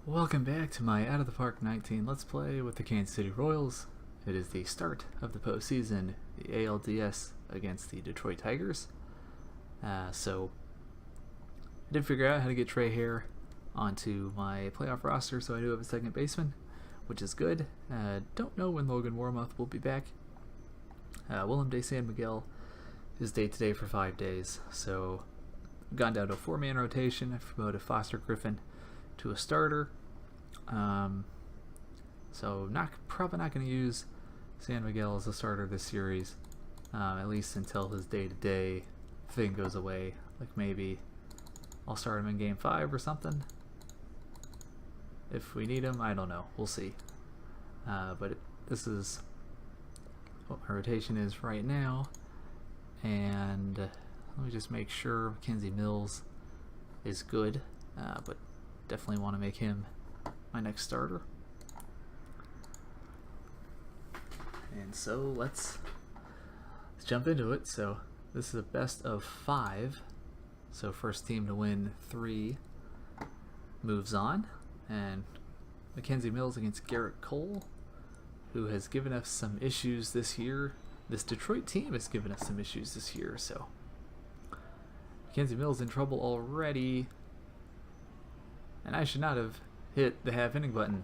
Welcome back to my Out of the Park 19 Let's Play with the Kansas City Royals. It is the start of the postseason, the ALDS against the Detroit Tigers. So I did figure out how to get Trey Hare onto my playoff roster, so I do have a second baseman, which is good. Don't know when Logan Warmoth will be back. Willem de San Miguel is day-to-day for 5 days, so I've gone down to a 4-man rotation. I've promoted Foster Griffin to a starter. So probably not going to use San Miguel as a starter this series, at least until his day-to-day thing goes away. Like maybe I'll start him in Game 5 or something. If we need him, I don't know. We'll see. But this is what my rotation is right now. And let me just make sure Mackenzie Mills is good, but definitely want to make him my next starter. And so let's jump into it. So this is a best of 5. So first team to win 3 moves on. And Mackenzie Mills against Garrett Cole, who has given us some issues this year. This Detroit team has given us some issues this year. So Mackenzie Mills in trouble already. And I should not have hit the half inning button.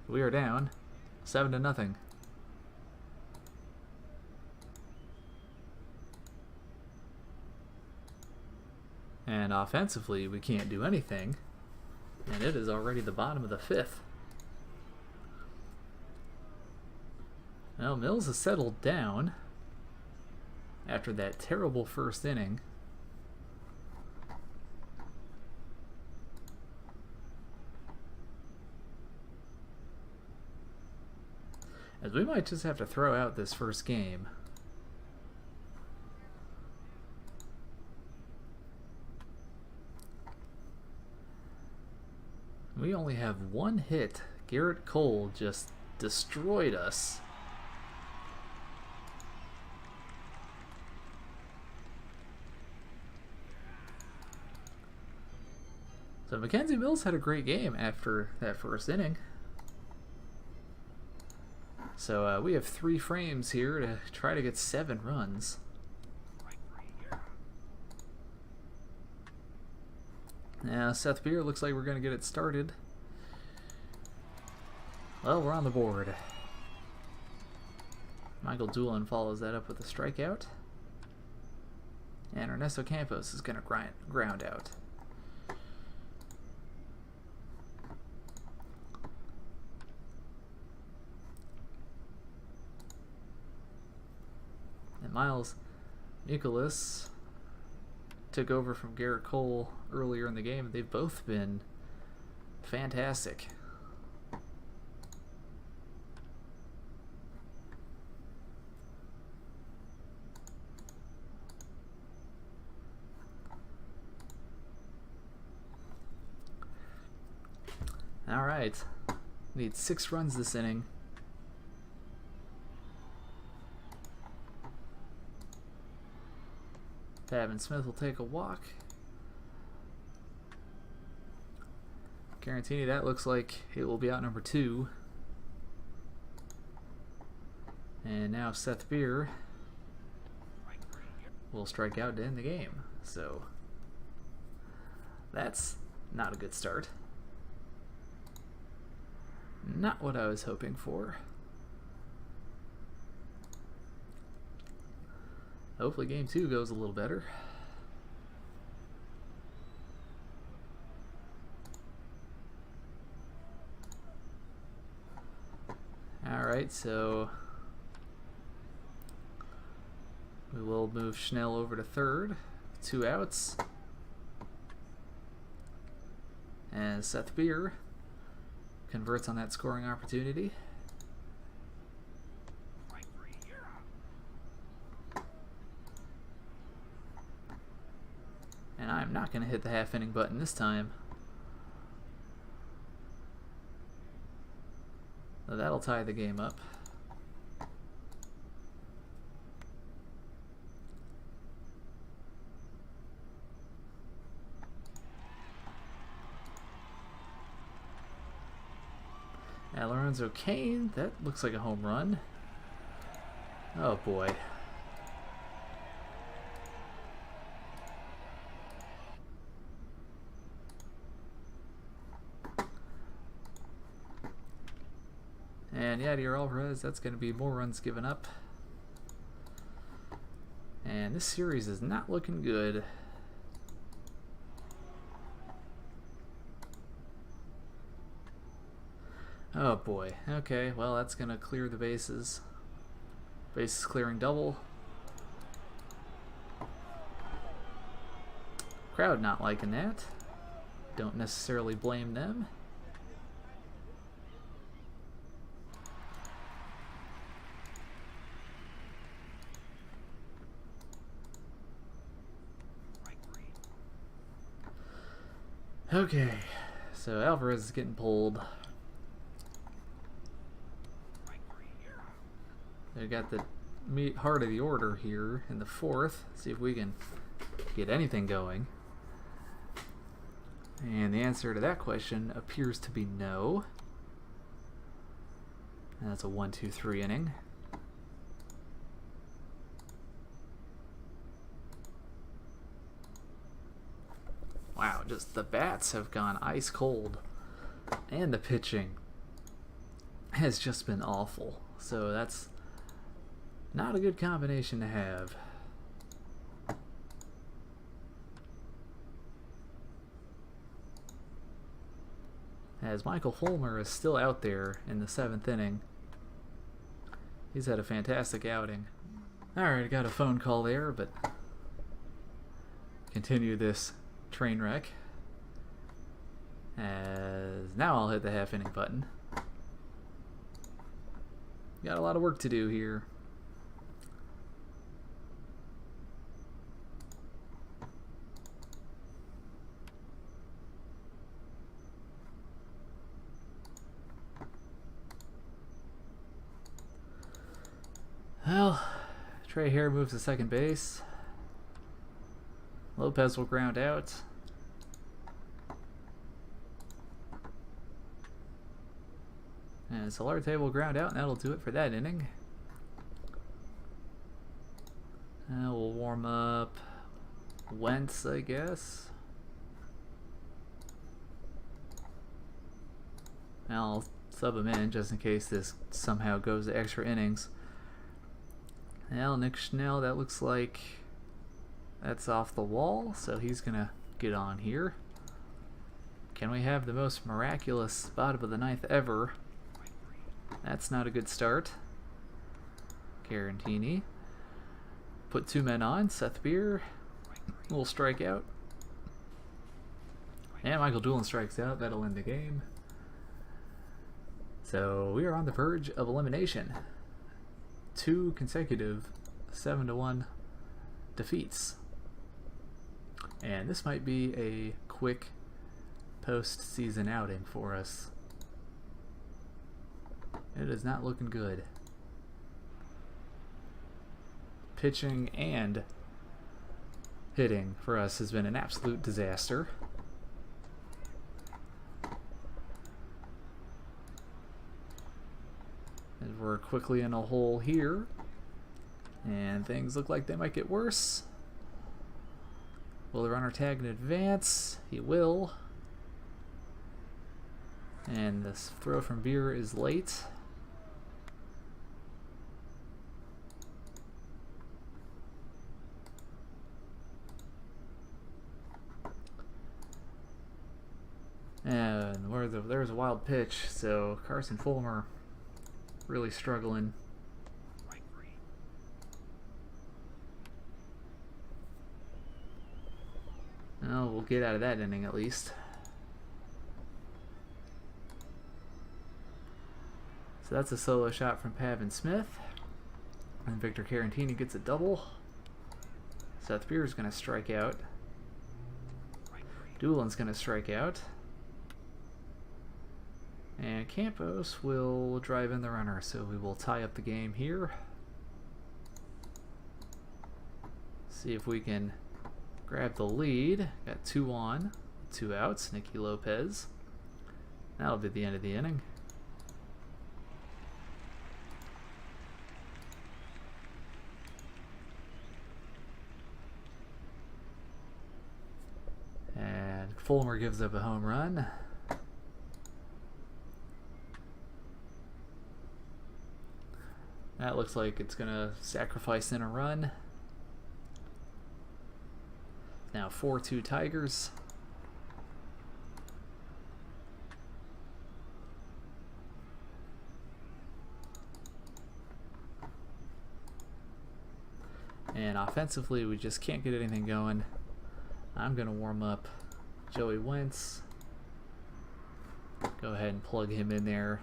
We are down 7-0. And offensively, we can't do anything. And it is already the bottom of the 5th. Now Mills has settled down after that terrible first inning. As we might just have to throw out this first game. We only have 1 hit. Garrett Cole just destroyed us. So Mackenzie Mills had a great game after that first inning. So we have 3 frames here to try to get 7 runs. Now Seth Beer looks like we're going to get it started. Well, we're on the board. Michael Doolin follows that up with a strikeout. And Ernesto Campos is going to ground out. And Miles Nicholas took over from Garrett Cole earlier in the game. They've both been fantastic. All right, need 6 runs this inning. Pavin Smith will take a walk. Garantini, that looks like it will be out number 2. And now Seth Beer will strike out to end the game. So that's not a good start. Not what I was hoping for. Hopefully game 2 goes a little better. Alright, so we will move Schnell over to third. 2 outs. And Seth Beer converts on that scoring opportunity. And I'm not going to hit the half inning button this time. So that'll tie the game up. Lorenzo Kane, that looks like a home run. Oh boy. And Yadier Alvarez, that's going to be more runs given up. And this series is not looking good. Oh boy. Okay, well that's going to clear the bases. Bases clearing double. Crowd not liking that. Don't necessarily blame them. Okay, so Alvarez is getting pulled. They got the heart of the order here in the fourth. See if we can get anything going. And the answer to that question appears to be no. And that's a 1-2-3 inning. Wow, just the bats have gone ice cold. And the pitching has just been awful. So that's not a good combination to have. As Michael Fulmer is still out there in the 7th inning. He's had a fantastic outing. Alright, I got a phone call there, but continue this train wreck. As now I'll hit the half inning button. Got a lot of work to do here. Well, Trey Hare moves to second base. Lopez will ground out. And Solarte will ground out, and that'll do it for that inning. And we'll warm up Wentz, I guess. And I'll sub him in just in case this somehow goes to extra innings. Now Nick Schnell, that looks like that's off the wall, so he's gonna get on here. Can we have the most miraculous bottom of the ninth ever? That's not a good start. Garantini. Put 2 men on. Seth Beer will strike out. And Michael Doolin strikes out. That'll end the game. So we are on the verge of elimination. 2 consecutive 7-1 defeats. And this might be a quick postseason outing for us. It is not looking good. Pitching and hitting for us has been an absolute disaster. And we're quickly in a hole here. And things look like they might get worse. Will the runner tag in advance? He will. And this throw from Beer is late. And there's a wild pitch, so Carson Fulmer really struggling. Oh, we'll get out of that inning at least. So that's a solo shot from Pavin Smith. And Victor Carantini gets a double. Seth Beer is going to strike out. Doolin's going to strike out. And Campos will drive in the runner, so we will tie up the game here. See if we can grab the lead. Got 2 on, 2 outs. Nicky Lopez. That'll be the end of the inning. Fulmer gives up a home run. That looks like it's going to sacrifice in a run. Now 4-2 Tigers. And offensively, we just can't get anything going. I'm going to warm up Joey Wentz. Go ahead and plug him in there.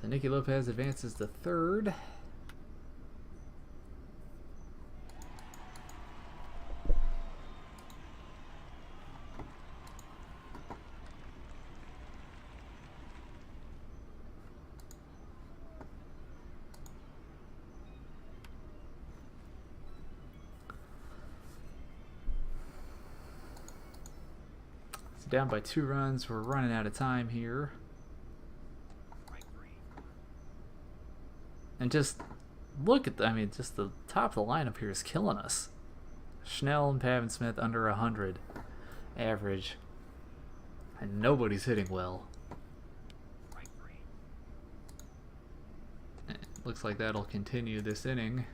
So Nicky Lopez advances to third. Down by 2 runs. We're running out of time here. And just look at just the top of the lineup here is killing us. Schnell and Pavin Smith under 100 average. And nobody's hitting well. And it looks like that'll continue this inning.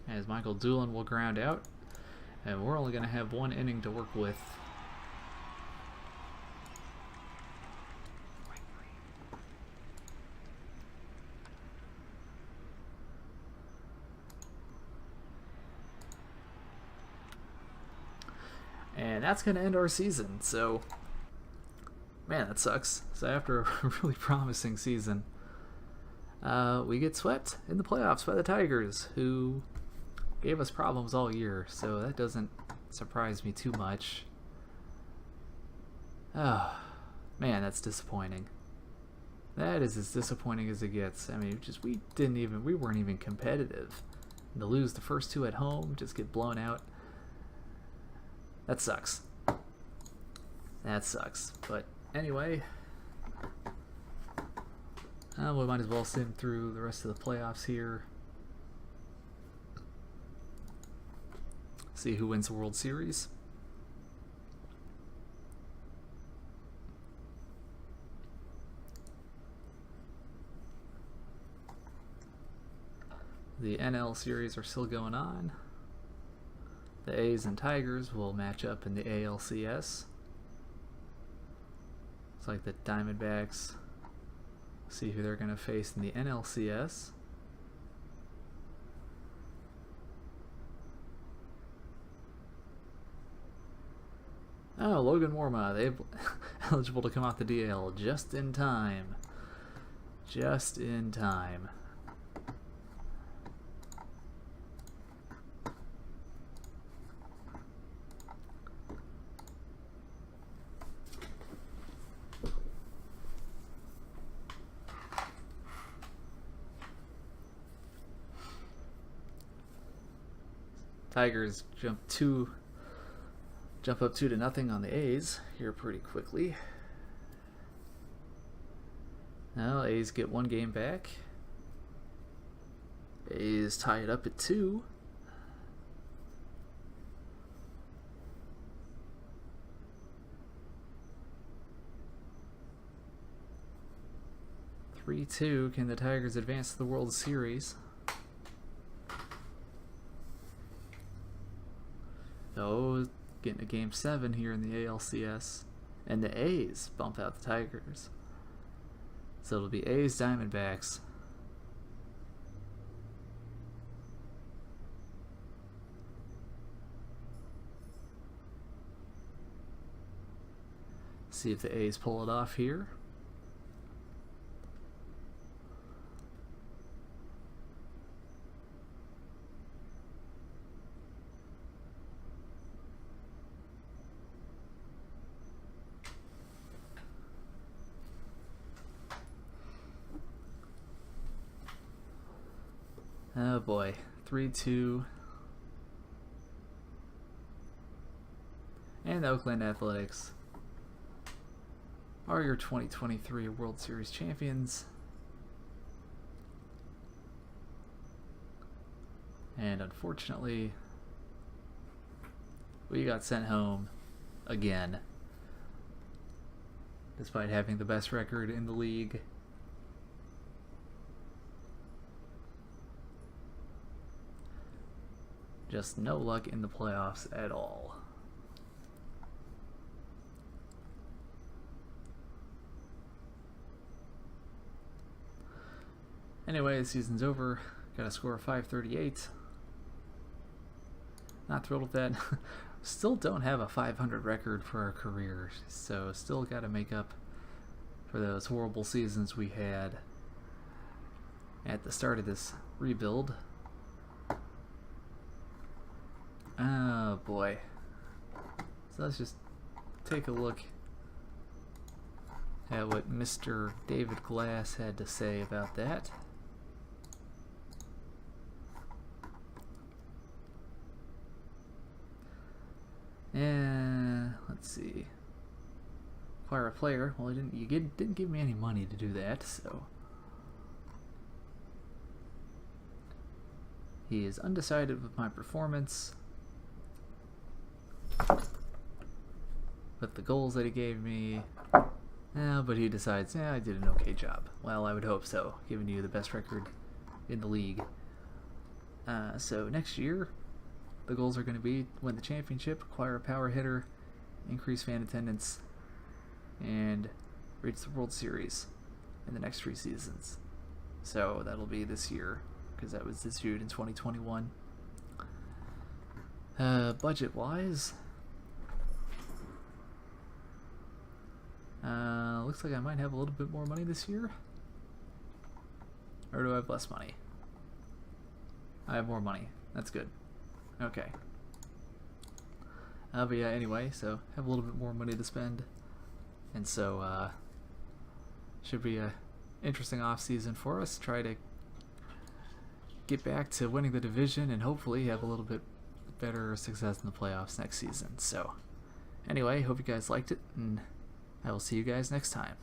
As Michael Doolin will ground out. And we're only going to have 1 inning to work with. And that's going to end our season. So, man, that sucks. So after a really promising season, we get swept in the playoffs by the Tigers, who gave us problems all year, so that doesn't surprise me too much. Oh, man, that's disappointing. That is as disappointing as it gets. I mean, we weren't even competitive. And to lose the first 2 at home, just get blown out. That sucks. That sucks. But anyway, we might as well sim through the rest of the playoffs here. See who wins the World Series. The NL series are still going on. The A's and Tigers will match up in the ALCS. It's like the Diamondbacks. See who they're going to face in the NLCS. Oh, Logan Morma, they're eligible to come off the DL just in time. Just in time. Tigers jump up 2-0 on the A's here pretty quickly. Now A's get 1 game back. A's tie it up at 2. Can the Tigers advance to the World Series? Oh, getting a Game 7 here in the ALCS. And the A's bump out the Tigers. So it'll be A's Diamondbacks. See if the A's pull it off here. Oh boy, 3-2. And the Oakland Athletics are your 2023 World Series champions. And unfortunately, we got sent home again, despite having the best record in the league. Just no luck in the playoffs at all. Anyway, the season's over. Got a score of 538. Not thrilled with that. Still don't have a 500 record for our career, so still got to make up for those horrible seasons we had at the start of this rebuild. Oh boy. So let's just take a look at what Mr. David Glass had to say about that. And let's see. Acquire a player. Well, you didn't give me any money to do that, so he is undecided with my performance. With the goals that he gave me, but he decides, I did an okay job. Well, I would hope so, giving you the best record in the league. So next year, the goals are going to be win the championship, acquire a power hitter, increase fan attendance, and reach the World Series in the next 3 seasons. So that'll be this year, because that was issued in 2021. Budget-wise, looks like I might have a little bit more money this year. Or do I have less money? I have more money. That's good. Okay. But yeah, anyway, so have a little bit more money to spend. And so, should be a interesting off-season for us. Try to get back to winning the division and hopefully have a little bit better success in the playoffs next season. So, anyway, hope you guys liked it, and I will see you guys next time.